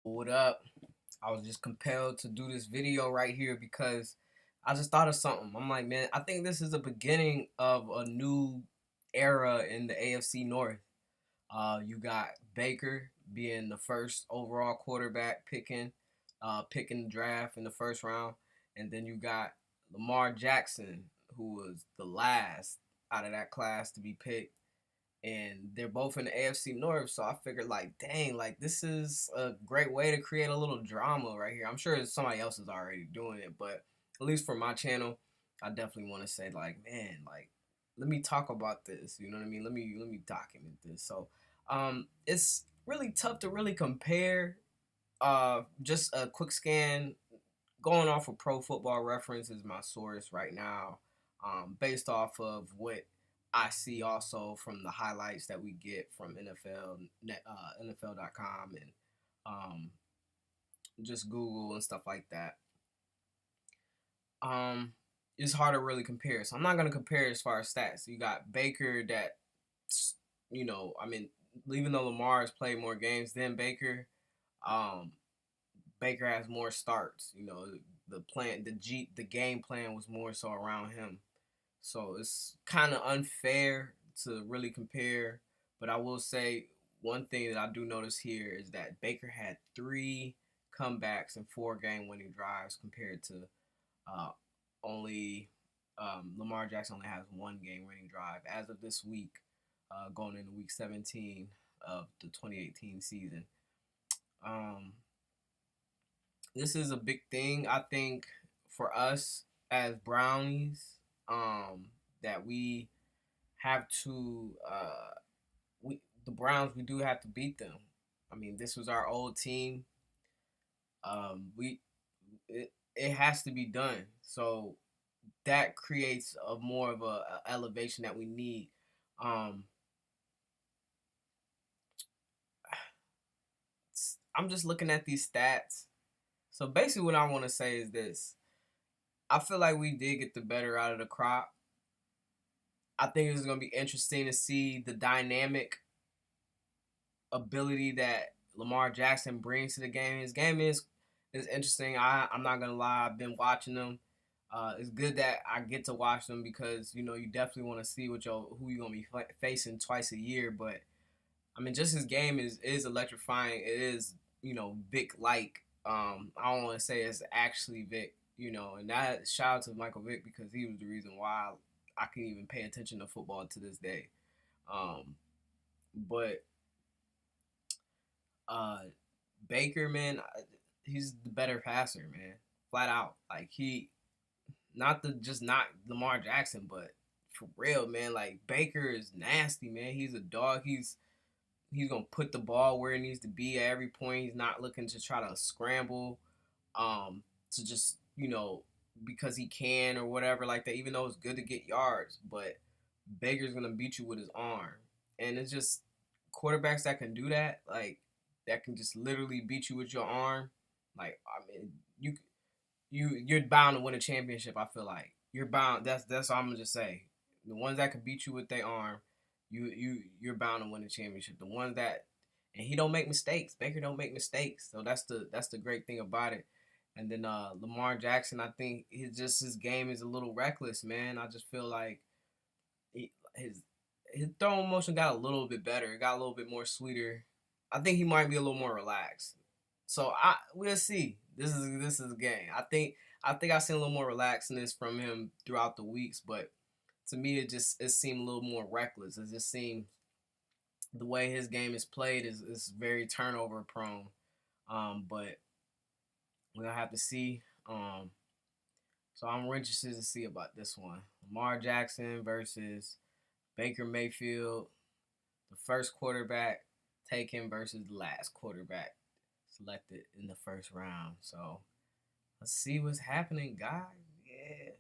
What up? I was just compelled to do this video right here because I just thought of something. I'm like, man, I think this is the beginning of a new era in the AFC North. You got Baker being the first overall quarterback picking the draft in the first round, and then you got Lamar Jackson, who was the last out of that class to be picked, and they're both in the AFC North. So I figured, like, dang, like this is a great way to create a little drama right here. I'm sure somebody else is already doing it, but at least for my channel, I definitely want to say, like, man, like, let me talk about this. You know what I mean? Let me document this. So, it's really tough to really compare. Just a quick scan going off of Pro Football Reference is my source right now, based off of what I see also from the highlights that we get from NFL.com and just Google and stuff like that. Um, it's hard to really compare. So I'm not gonna compare as far as stats. You got Baker that, I mean, even though Lamar has played more games than Baker, um, Baker has more starts. The game plan was more so around him. So it's kind of unfair to really compare. But I will say one thing that I do notice here is that Baker had three comebacks and four game winning drives compared to uh, only Lamar Jackson only has one game winning drive as of this week, going into week 17 of the 2018 season. Um, this is a big thing, I think, for us as Brownies, that we have to we the Browns, we do have to beat them. I mean, this was our old team. We it has to be done. So that creates a more of a elevation that we need. Um, I'm just looking at these stats. So basically, what I want to say is this: I feel like we did get the better out of the crop. I think it's going to be interesting to see the dynamic ability that Lamar Jackson brings to the game. His game is interesting. I'm not gonna lie. I've been watching them. It's good that I get to watch them because you definitely want to see who you're gonna be facing twice a year. But I mean, just his game is electrifying. It is Vic like. I don't want to say it's actually Vic. And that shout out to Michael Vick because he was the reason why I can even pay attention to football to this day. But uh, Baker, man, he's the better passer, man. Flat out. Like not Lamar Jackson, but for real, man. Like Baker is nasty, man. He's a dog. He's gonna put the ball where it needs to be at every point. He's not looking to try to scramble, to just because he can or whatever like that. Even though it's good to get yards, but Baker's gonna beat you with his arm, and it's just quarterbacks that can do that, like that can just literally beat you with your arm. Like I mean, you're bound to win a championship. I feel like you're bound. That's all I'm gonna just say. The ones that can beat you with their arm, you're bound to win a championship. The ones that and he don't make mistakes. Baker don't make mistakes. So that's the great thing about it. And then Lamar Jackson, I think his game is a little reckless, man. I just feel like his throwing motion got a little bit better. It got a little bit more sweeter. I think he might be a little more relaxed. So we'll see. This is a game. I think I've seen a little more relaxedness from him throughout the weeks, but to me it seemed a little more reckless. It just seemed the way his game is played is very turnover prone. But we're gonna have to see. So I'm interested to see about this one. Lamar Jackson versus Baker Mayfield, the first quarterback taken versus the last quarterback selected in the first round. So let's see what's happening, guys. Yeah.